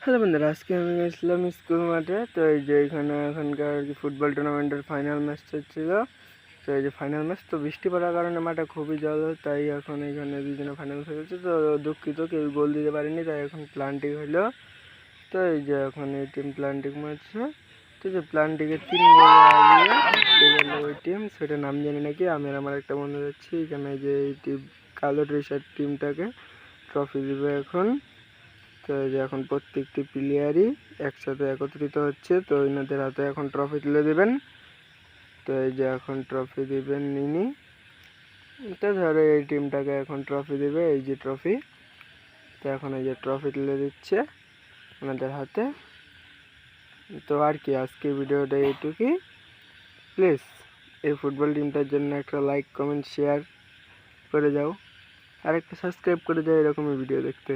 Hello বন্ধুরা, আজকে আমি গেছিলাম স্কুল মাঠে। তো এই যে এখানকার ফুটবল টুর্নামেন্টের ফাইনাল ম্যাচ চলছিল। তো এই যে ফাইনাল ম্যাচ, তো বৃষ্টি পড়ার কারণে মাঠে খুবই জল, তাই এখন এখানে দুজনে ফাইনাল খেলছে। তো দুঃখিত, কেউ গোল দিতে পারেনি, তাই এখন প্লান্টিং হলো। তো এই যে এখন এই টিম প্লান্টিং মারছে। তো যে প্লান্টিংয়ে 3 গোল আগিয়ে ওই টিম, সেটা নাম জানি নাকি। আমি আর আমার একটা বন্ধু যাচ্ছি। এখানে যে এই টিম কালো ড্রেসের টিমটাকে ট্রফি দিবে এখন। তো এই যে এখন প্রত্যেকটি প্লেয়ারই একসাথে একত্রিত হচ্ছে। তো এনাদের হাতে এখন ট্রফি তুলে দেবেন। তো এই যে এখন ট্রফি দিবেন ইনি। তো ধরো এই টিমটাকে এখন ট্রফি দেবে, এই যে ট্রফি। তো এখন এই যে ট্রফি তুলে দিচ্ছে ওনাদের হাতে। তো আর কি, আজকে ভিডিওটা এইটুকুই। প্লিজ এই ফুটবল টিমটার জন্য একটা লাইক, কমেন্ট, শেয়ার করে যাও, আর একটা সাবস্ক্রাইব করে যাও এরকমই ভিডিও দেখতে।